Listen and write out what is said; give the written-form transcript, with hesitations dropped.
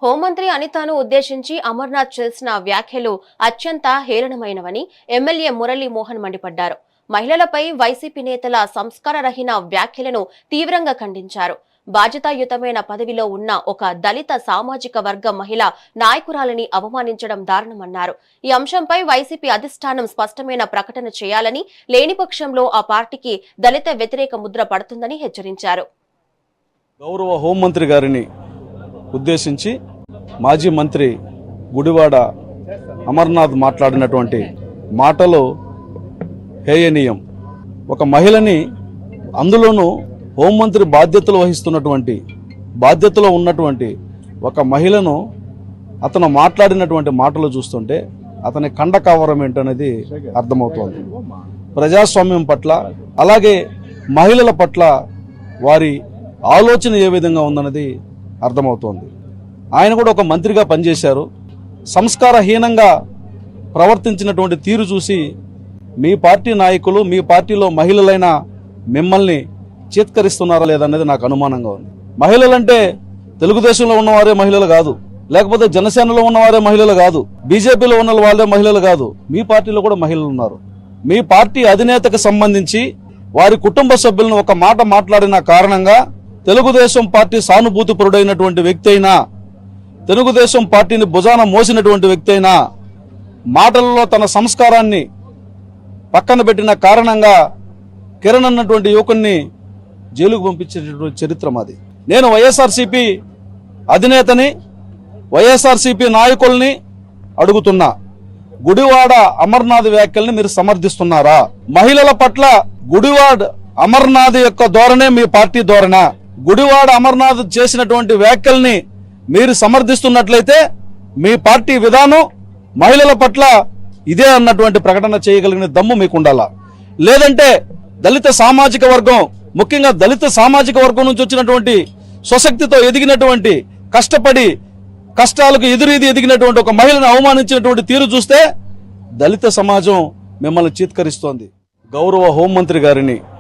హోంమంత్రి అనితను ఉద్దేశించి అమర్నాథ్ చేసిన వ్యాఖ్యలు అత్యంత హేళనమైనవని ఎమ్మెల్యే మురళీ మోహన్ మండిపడ్డారు. మహిళలపై వైసీపీ నేతల సంస్కారరహిత వ్యాఖ్యలను తీవ్రంగా ఖండించారు. బాధ్యతాయుతమైన పదవిలో ఉన్న ఒక దళిత సామాజిక వర్గ మహిళ నాయకురాలిని అవమానించడం దారుణమన్నారు. ఈ అంశంపై వైసీపీ అధిష్టానం స్పష్టమైన ప్రకటన చేయాలని, లేని పక్షంలో ఆ పార్టీకి దళిత వ్యతిరేక ముద్ర పడుతుందని హెచ్చరించారు. గౌరవ హోంమంత్రి గారిని ఉద్దేశించి మాజీ మంత్రి గుడివాడ అమర్నాథ్ మాట్లాడినటువంటి మాటలు హేయనీయం. ఒక మహిళని, అందులోనూ హోంమంత్రి బాధ్యతలో ఉన్నటువంటి ఒక మహిళను అతను మాట్లాడినటువంటి మాటలు చూస్తుంటే అతని కండకావరం ఏంటనేది అర్థమవుతోంది. ప్రజాస్వామ్యం పట్ల, అలాగే మహిళల పట్ల వారి ఆలోచన ఏ విధంగా ఉందన్నది అర్థమవుతోంది. ఆయన కూడా ఒక మంత్రిగా పనిచేశారు. సంస్కారహీనంగా ప్రవర్తించినటువంటి తీరు చూసి మీ పార్టీ నాయకులు, మీ పార్టీలో మహిళలైన మిమ్మల్ని చేత్కరిస్తున్నారా లేదనేది నాకు అనుమానంగా ఉంది. మహిళలంటే తెలుగుదేశంలో ఉన్నవారే మహిళలు కాదు, లేకపోతే జనసేనలో ఉన్నవారే మహిళలు కాదు, బీజేపీలో ఉన్న వాళ్ళే మహిళలు కాదు, మీ పార్టీలో కూడా మహిళలు ఉన్నారు. మీ పార్టీ అధినేతకు సంబంధించి వారి కుటుంబ సభ్యులను ఒక మాట మాట్లాడిన కారణంగా తెలుగుదేశం పార్టీ సానుభూతిపరుడైనటువంటి వ్యక్తి అయినా, తెలుగుదేశం పార్టీని భుజాన మోసినటువంటి వ్యక్తి అయినా మాటలలో తన సంస్కారాన్ని పక్కన పెట్టిన కారణంగా కిరణ్ అన్నటువంటి యువకుణ్ణి జైలుకు పంపించేటటువంటి చరిత్ర మాది. నేను వైఎస్ఆర్సీపీ అధినేతని, వైఎస్ఆర్సీపీ నాయకుల్ని అడుగుతున్నా, గుడివాడ అమర్నాథ్ వ్యాఖ్యల్ని మీరు సమర్థిస్తున్నారా? మహిళల పట్ల గుడివాడ అమర్నాథ్ యొక్క ధోరణే మీ పార్టీ ధోరణా? గుడివాడ అమర్నాథ్ చేసినటువంటి వ్యాఖ్యల్ని మీరు సమర్థిస్తున్నట్లయితే మీ పార్టీ విధానం మహిళల పట్ల ఇదే అన్నటువంటి ప్రకటన చేయగలిగిన దమ్ము మీకు ఉండాలా? లేదంటే దళిత సామాజిక వర్గం, ముఖ్యంగా దళిత సామాజిక వర్గం నుంచి వచ్చినటువంటి స్వశక్తితో ఎదిగినటువంటి, కష్టపడి కష్టాలకు ఎదిగినటువంటి ఒక మహిళను అవమానించినటువంటి తీరు చూస్తే దళిత సమాజం మిమ్మల్ని చీత్కరిస్తోంది. గౌరవ హోంమంత్రి గారిని